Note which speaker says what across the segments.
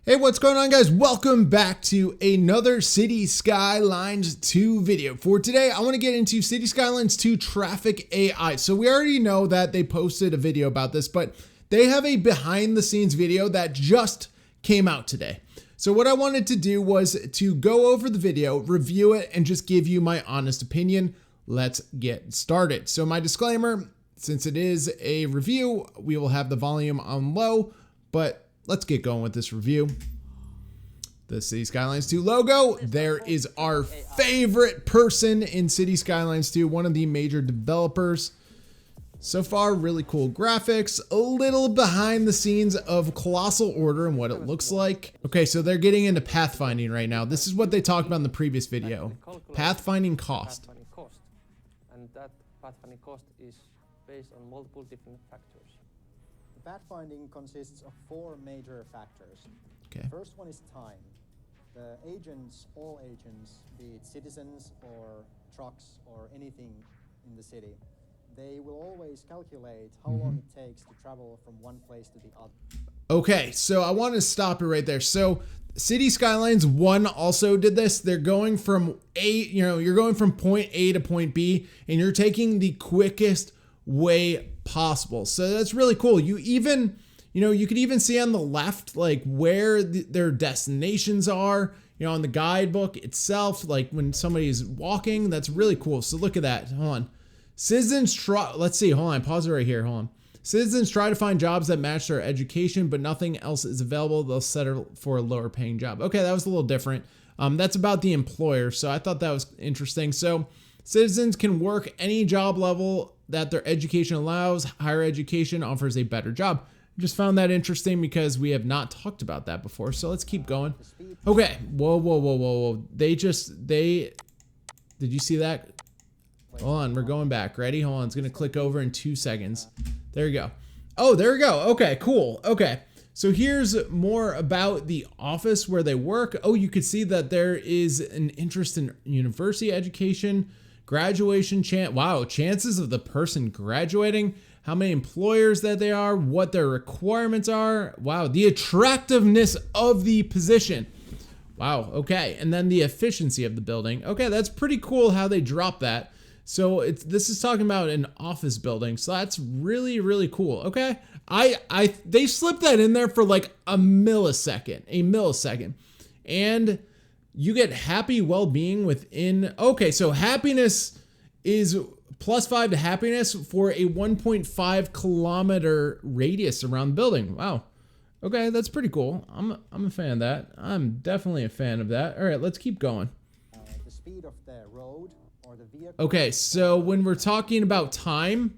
Speaker 1: Hey, what's going on, guys? Welcome back to another City Skylines 2 video. For today, I want to get into City Skylines 2 traffic AI. So we already know that they posted a video about this, but they have a behind the scenes video that just came out today. So what I wanted to do was to go over the video, review it, and just give you my honest opinion. Let's get started. So my disclaimer, since it is a review, we will have the volume on low, but let's get going with this review. The City Skylines 2 logo. There is our favorite person in City Skylines 2, one of the major developers. So far, really cool graphics, a little behind the scenes of Colossal Order and what it looks like. Okay, so they're getting into pathfinding right now. This is what they talked about in the previous video. Pathfinding cost.
Speaker 2: And that pathfinding cost is based on multiple different factors.
Speaker 3: Pathfinding consists of four major factors.
Speaker 1: Okay.
Speaker 3: The first one is time. The agents, all agents, be it citizens or trucks or anything in the city, they will always calculate how long it takes to travel from one place to the other. Okay,
Speaker 1: so I want to stop it right there. So City Skylines 1 also did this. They're going from you're going from point A to point B, and you're taking the quickest way possible. So that's really cool. You could even see on the left, like where their destinations are, on the guidebook itself, like when somebody is walking. That's really cool. So look at that. Hold on. Citizens try, let's see, hold on, pause it right here. Hold on. Citizens try to find jobs that match their education, but nothing else is available. They'll settle for a lower paying job. Okay, that was a little different. That's about the employer. So I thought that was interesting. So citizens can work any job level that their education allows. Higher education offers a better job. Just found that interesting because we have not talked about that before. So let's keep going. Okay. Whoa. Did you see that? Hold on. We're going back. Ready? Hold on. It's going to click over in 2 seconds. There you go. Oh, there we go. Okay, cool. Okay. So here's more about the office where they work. Oh, you could see that there is an interest in university education, graduation chances of the person graduating, how many employers that they are, what their requirements are. Wow, the attractiveness of the position. Wow, okay. And then the efficiency of the building. Okay, that's pretty cool how they drop that. So this is talking about an office building. So that's really, really cool. Okay. They slipped that in there for like a millisecond. And you get happy well-being within. Okay. So happiness is +5 to happiness for a 1.5 kilometer radius around the building. Wow. Okay. That's pretty cool. I'm a fan of that. I'm definitely a fan of that. All right, let's keep going.
Speaker 3: The speed of the road.
Speaker 1: Okay, so when we're talking about time,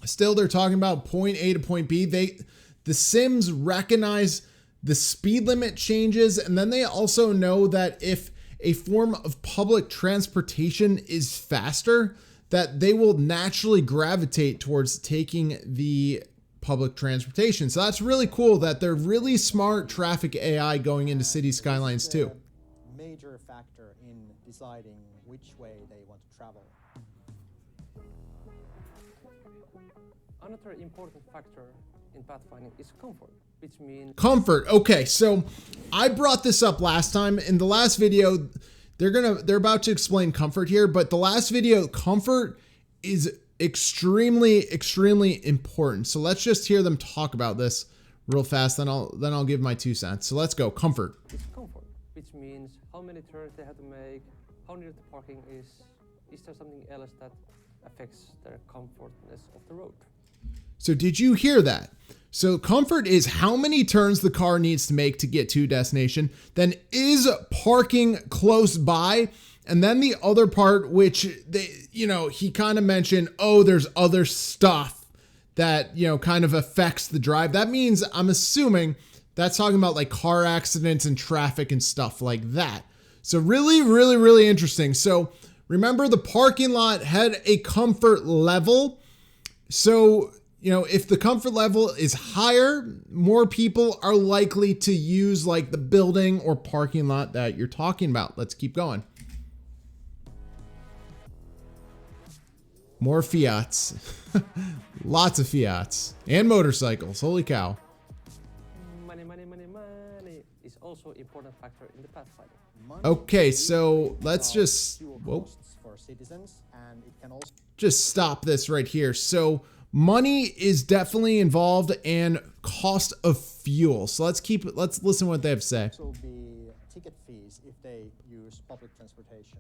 Speaker 1: still they're talking about point A to point B. The Sims recognize the speed limit changes, and then they also know that if a form of public transportation is faster, that they will naturally gravitate towards taking the public transportation. So that's really cool that they're really smart traffic AI going into City Skylines 2.
Speaker 3: Major factor in deciding which way they want to travel.
Speaker 2: Another important factor in pathfinding is comfort, which means
Speaker 1: comfort. Okay, so I brought this up last time in the last video. They're about to explain comfort here, but the last video, comfort is extremely important. So let's just hear them talk about this real fast, then I'll give my 2 cents. So let's go. Comfort.
Speaker 2: It's comfort, which means how many turns they have to make, how near the parking is there something else that affects their comfortness of the road?
Speaker 1: So did you hear that? So comfort is how many turns the car needs to make to get to a destination. Then is parking close by? And then the other part, which he kind of mentioned, there's other stuff that, kind of affects the drive. That means, I'm assuming that's talking about like car accidents and traffic and stuff like that. So really interesting. So remember, the parking lot had a comfort level. So, if the comfort level is higher, more people are likely to use like the building or parking lot that you're talking about. Let's keep going. More Fiats. Lots of Fiats and motorcycles. Holy cow.
Speaker 2: Money. is also an important factor in the pathfinding.
Speaker 3: Money
Speaker 1: Okay,
Speaker 3: is
Speaker 1: so
Speaker 3: the
Speaker 1: let's
Speaker 3: of
Speaker 1: just
Speaker 3: fuel
Speaker 1: whoa,
Speaker 3: costs for citizens, and it can also
Speaker 1: just stop this right here. So money is definitely involved and cost of fuel. So let's listen to what they have to say.
Speaker 3: be ticket fees if they use public transportation.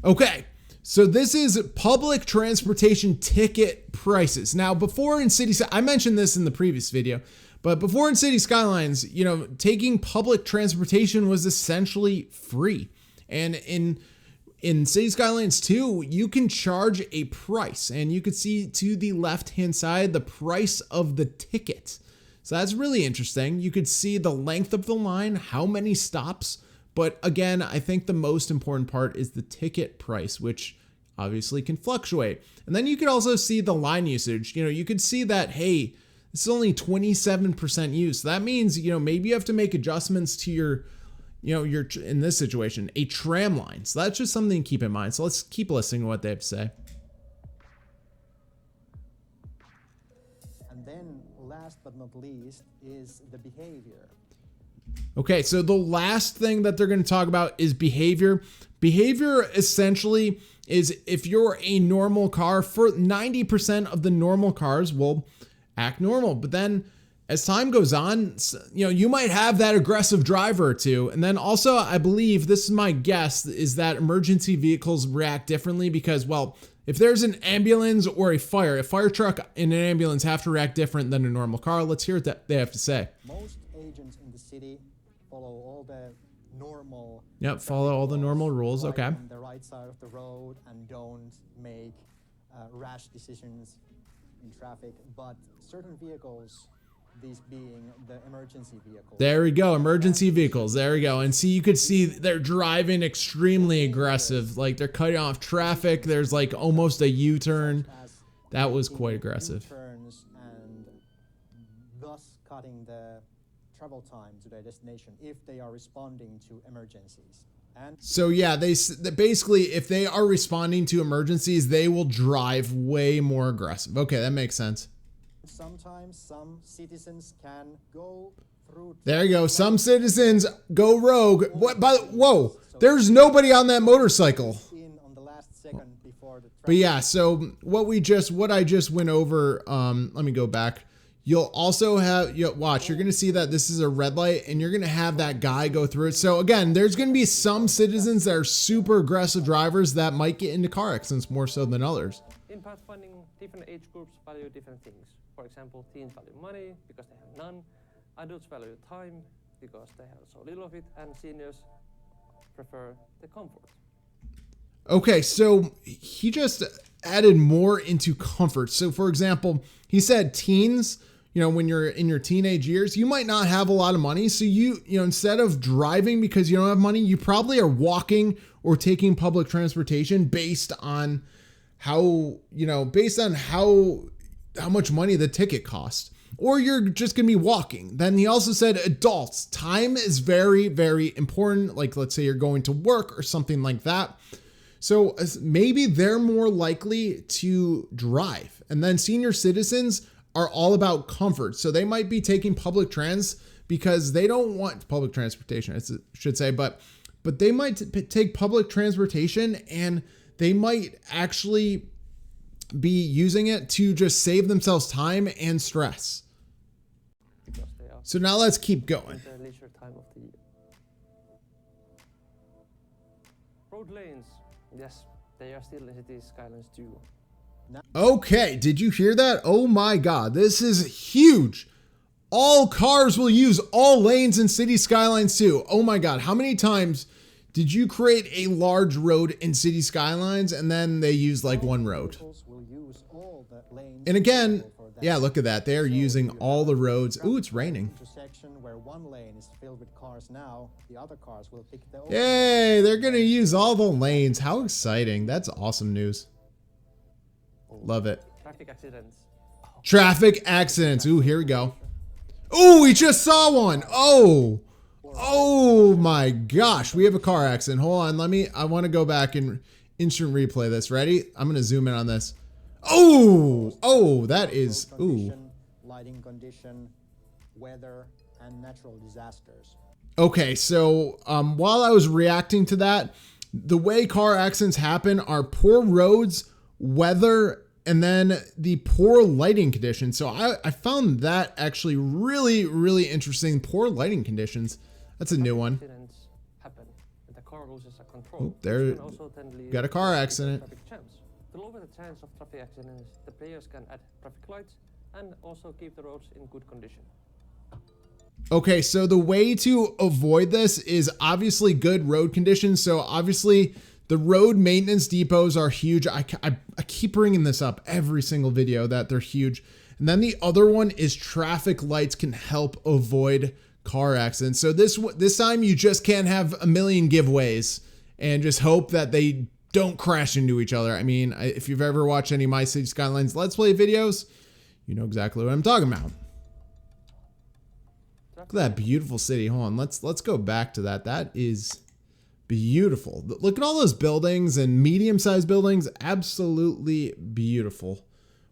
Speaker 1: Okay, so this is public transportation ticket prices. Now, before in I mentioned this in the previous video, but before in City Skylines, you know, taking public transportation was essentially free. And in City Skylines 2, you can charge a price, and you can see to the left-hand side the price of the ticket. So that's really interesting. You could see the length of the line, how many stops. But again, I think the most important part is the ticket price, which obviously can fluctuate. And then you could also see the line usage. You know, you could see that, hey, this is only 27% use. So that means, you know, maybe you have to make adjustments to your, you know, in this situation, a tram line. So that's just something to keep in mind. So let's keep listening to what they have to say.
Speaker 3: And then last but not least is the behavior.
Speaker 1: Okay, so the last thing that they're going to talk about is behavior. Behavior essentially is if you're a normal car, for 90% of the normal cars will act normal. But then as time goes on, you know, you might have that aggressive driver or two. And then also, I believe, this is my guess, is that emergency vehicles react differently because, well, if there's an ambulance or a fire truck and an ambulance have to react different than a normal car. Let's hear what they have to say.
Speaker 3: Most agents in the city follow all the normal.
Speaker 1: Yep, follow all the normal rules.
Speaker 3: Ride
Speaker 1: Okay.
Speaker 3: on the right side of the road and don't make rash decisions in traffic. But certain vehicles, these being the emergency vehicles.
Speaker 1: There we go, emergency vehicles. There we go. And see, you could see they're driving extremely aggressive. Like they're cutting off traffic. There's like almost a U-turn. That was quite aggressive.
Speaker 3: U-turns and thus cutting the travel time to their destination if they are responding to emergencies. And
Speaker 1: so yeah, they basically, if they are responding to emergencies, they will drive way more aggressive. Okay, that makes sense.
Speaker 3: sometimes some citizens can go through.
Speaker 1: There you go. Some citizens go rogue. What? Whoa! There's nobody on that motorcycle.
Speaker 3: On the last second before the
Speaker 1: But yeah, so what I just went over. Let me go back. You'll also have, watch, you're going to see that this is a red light and you're going to have that guy go through it. So again, there's going to be some citizens that are super aggressive drivers that might get into car accidents more so than others.
Speaker 2: In pathfinding, different age groups value different things. For example, teens value money because they have none. Adults value time because they have so little of it. And seniors prefer the comfort.
Speaker 1: Okay, so he just added more into comfort. So for example, he said teens, when you're in your teenage years, you might not have a lot of money. So you instead of driving because you don't have money, you probably are walking or taking public transportation based on how much money the ticket cost. Or you're just going to be walking. Then he also said adults, time is very, very important. Like let's say you're going to work or something like that. So maybe they're more likely to drive. And then senior citizens are all about comfort. So they might be taking public trans because they don't want public transportation, I should say, but they might take public transportation and they might actually be using it to just save themselves time and stress. So now let's keep going.
Speaker 2: The leisure time of the year. Road lanes. Yes, they are still in City Skylines 2.
Speaker 1: Okay, did you hear that? Oh my God, this is huge. All cars will use all lanes in City Skylines 2. Oh my God, how many times did you create a large road in City Skylines and then they use like one road? And again, yeah, look at that. They're using all the roads. Ooh, it's raining.
Speaker 3: Where one lane is filled with cars now, the other cars will pick the
Speaker 1: Yay, they're going to use all the lanes. How exciting. That's awesome news. Love it.
Speaker 2: Traffic accidents.
Speaker 1: Traffic accidents. Ooh, here we go. Ooh, we just saw one. Oh my gosh. We have a car accident. Hold on. I want to go back and instant replay this. Ready? I'm going to zoom in on this. Oh, that is, ooh.
Speaker 3: Lighting condition, weather, and natural disasters.
Speaker 1: Okay, so while I was reacting to that, the way car accidents happen are poor roads, weather, and then the poor lighting conditions. So I found that actually really, really interesting. Poor lighting conditions. That's a new one.
Speaker 2: Accidents happen and the car loses control.
Speaker 1: Oh, there,
Speaker 2: which can also then lead
Speaker 1: got a car
Speaker 2: to
Speaker 1: accident.
Speaker 2: traffic jams. To lower the chance of traffic accidents, the players can add traffic lights and also keep the roads in good condition.
Speaker 1: Okay, so the way to avoid this is obviously good road conditions. So obviously the road maintenance depots are huge. I keep bringing this up every single video that they're huge. And then the other one is traffic lights can help avoid car accidents. So this time you just can't have a million giveaways and just hope that they don't crash into each other. I mean, if you've ever watched any of my City Skylines Let's Play videos, you know exactly what I'm talking about. Look at that beautiful city. Hold on, let's go back to that. That is beautiful. Look at all those buildings and medium-sized buildings. Absolutely beautiful.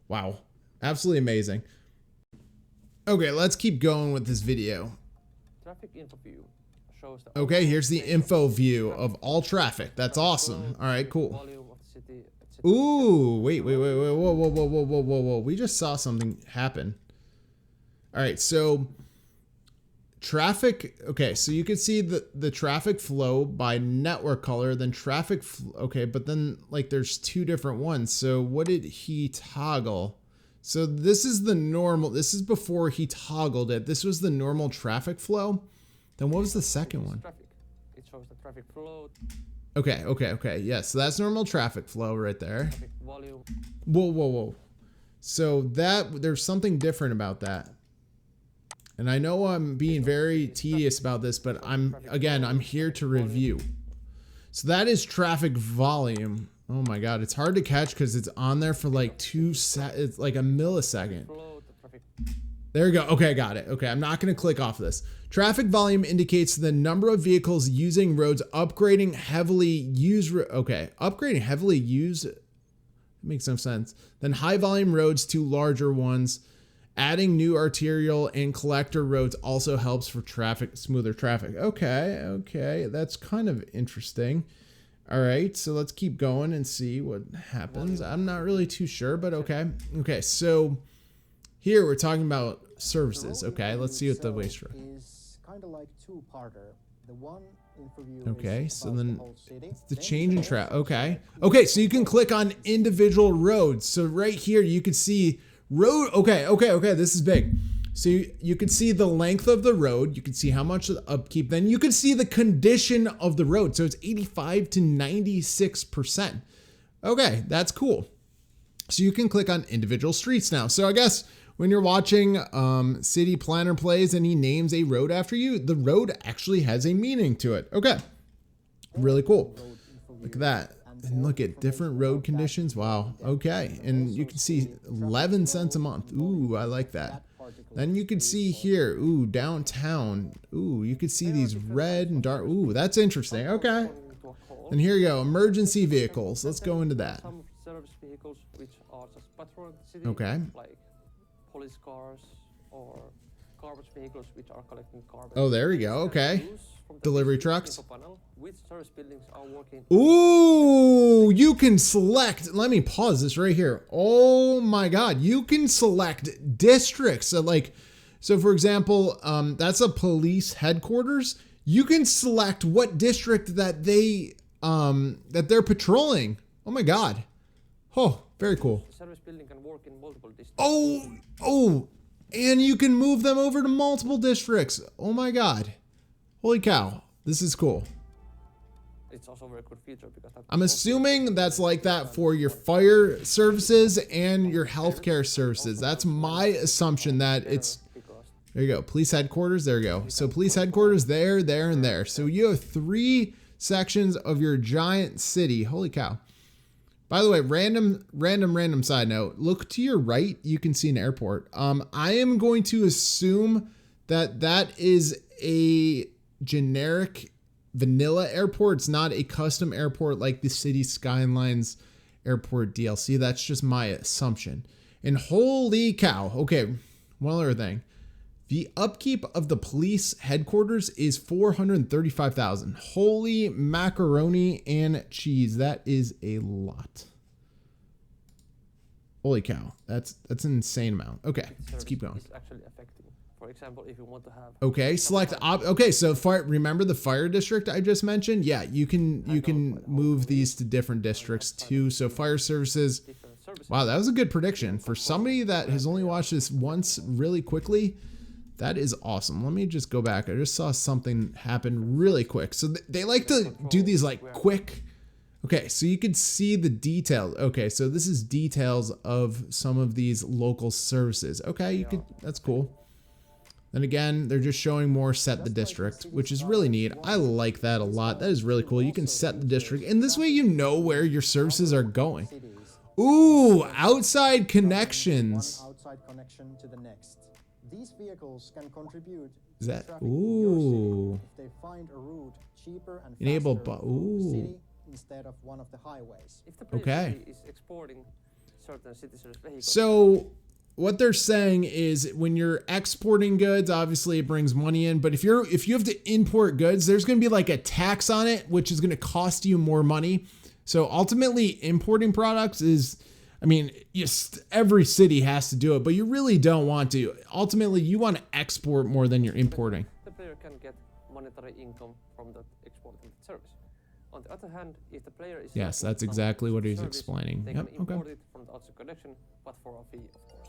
Speaker 1: Wow, absolutely amazing. Okay, let's keep going with this video.
Speaker 2: Traffic info view shows the
Speaker 1: Okay, here's the info view of all traffic. That's awesome. All right, cool.
Speaker 2: volume of the city, etc.
Speaker 1: Ooh, wait, whoa. We just saw something happen. All right, so traffic, okay, so you could see the traffic flow by network color, then traffic, okay, but then like there's two different ones. So what did he toggle? So this is the normal, this is before he toggled it. This was the normal traffic flow. Then what was the second one?
Speaker 2: Traffic. It shows the traffic flow.
Speaker 1: Okay. Yes, so that's normal traffic flow right there.
Speaker 2: Traffic volume.
Speaker 1: Whoa. So there's something different about that. And I know I'm being very tedious about this, but I'm here to review. So that is traffic volume. Oh my God, it's hard to catch because it's on there for like it's like a millisecond. There you go. Okay, I got it. Okay, I'm not going to click off this. Traffic volume indicates the number of vehicles using roads, upgrading heavily used. Okay, upgrading heavily used makes no sense. Then high volume roads to larger ones. Adding new arterial and collector roads also helps for smoother traffic. Okay, that's kind of interesting. All right, so let's keep going and see what happens. I'm not really too sure, but okay. Okay, so here we're talking about services. Okay, let's see what the waste road
Speaker 3: is kind of like two-parter. The one interview
Speaker 1: okay,
Speaker 3: is
Speaker 1: so
Speaker 3: about
Speaker 1: then
Speaker 3: the whole city.
Speaker 1: it's the
Speaker 3: Then
Speaker 1: change in
Speaker 3: there's
Speaker 1: traffic.
Speaker 3: also
Speaker 1: Okay, so you can click on individual roads. So right here you can see road. Okay, this is big. So you can see the length of the road. You can see how much upkeep. Then you can see the condition of the road. So it's 85 to 96%. Okay, that's cool. So you can click on individual streets now. So I guess when you're watching City Planner Plays and he names a road after you, the road actually has a meaning to it. Okay, really cool. Look at that. And look at different road conditions. Wow. Okay. And you can see 11 cents a month. Ooh, I like that. Then you can see here, ooh, downtown. Ooh, you could see these red and dark. Ooh, that's interesting. Okay. And here you go, emergency vehicles. Let's go into that.
Speaker 2: Some service vehicles which are just patrolling the city,
Speaker 1: Okay.
Speaker 2: like police cars or garbage vehicles which are collecting garbage.
Speaker 1: Oh, there we go. Okay. Delivery trucks.
Speaker 2: Panel, which service buildings are working.
Speaker 1: Ooh, you can select. Let me pause this right here. Oh my God, you can select districts. So for example, that's a police headquarters. You can select what district that they're patrolling. Oh my God. Oh, very cool.
Speaker 2: Service building can work in multiple districts.
Speaker 1: Oh, and you can move them over to multiple districts. Oh my God. Holy cow. This is cool.
Speaker 2: It's also a very good feature because
Speaker 1: I'm assuming that's like that for your fire services and your healthcare services. That's my assumption that it's, there you go, police headquarters, there you go. So police headquarters there, and there. So you have 3 sections of your giant city. Holy cow. By the way, random side note, look to your right, you can see an airport. I am going to assume that is a generic vanilla airport. It's not a custom airport like the City Skylines airport DLC. That's just my assumption. And holy cow. Okay, one other thing. The upkeep of the police headquarters is 435,000. Holy macaroni and cheese. That is a lot. Holy cow. That's an insane amount. Okay, let's keep going.
Speaker 2: It's actually affecting. For example, if you want to have
Speaker 1: Okay, select okay, so fire, remember the fire district I just mentioned? Yeah, you can move these to different districts too. So fire services.
Speaker 2: different services.
Speaker 1: Wow, that was a good prediction. For somebody that has only watched this once really quickly, that is awesome. Let me just go back. I just saw something happen really quick. So they like to do these like quick. Okay, so you could see the details. Okay, so this is details of some of these local services. Okay, you could, that's cool. Then again, they're just showing more set the district, which is really neat. I like that a lot. That is really cool. You can set the district, and this way you know where your services are going. Ooh, outside connections.
Speaker 3: One outside connection to the next. These vehicles can contribute
Speaker 1: Is
Speaker 3: to
Speaker 1: that,
Speaker 3: traffic in your city
Speaker 1: ooh.
Speaker 3: if they find a route cheaper and
Speaker 1: Enable,
Speaker 3: faster through
Speaker 1: ooh.
Speaker 3: the city instead of one of the highways.
Speaker 2: If the player
Speaker 1: Okay.
Speaker 2: city is exporting certain citizens' vehicles,
Speaker 1: So what they're saying is when you're exporting goods, obviously it brings money in, but if you have to import goods, there's going to be like a tax on it, which is going to cost you more money. So ultimately importing products is, I mean, yes, every city has to do it, but you really don't want to. Ultimately, you want to export more than you're importing.
Speaker 2: the player can get monetary income from that exported service. On the other hand, if the player is
Speaker 1: Yes,
Speaker 2: selecting
Speaker 1: that's
Speaker 2: some
Speaker 1: exactly what he's
Speaker 2: service,
Speaker 1: explaining.
Speaker 2: they
Speaker 1: Yep,
Speaker 2: can import
Speaker 1: okay.
Speaker 2: it from the outside connection, but for a fee, of course.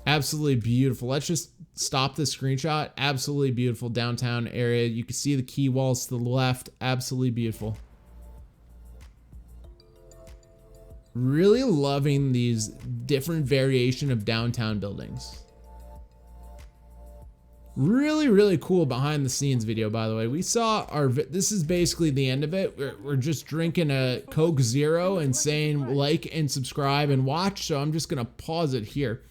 Speaker 1: Absolutely beautiful. Let's just stop the screenshot. Absolutely beautiful downtown area. You can see the key walls to the left. Absolutely beautiful. Really loving these different variation of downtown buildings. Really, really cool behind the scenes video, by the way. We saw this is basically the end of it. We're just drinking a Coke Zero and saying like and subscribe and watch. So I'm just going to pause it here.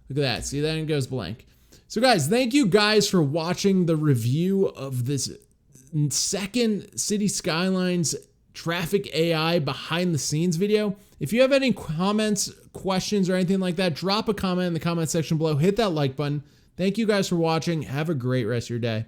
Speaker 1: Look at that. See, then it goes blank. So guys, thank you guys for watching the review of this second City Skylines traffic AI behind the scenes video. If you have any comments, questions, or anything like that, drop a comment in the comment section below. Hit that like button. Thank you guys for watching. Have a great rest of your day.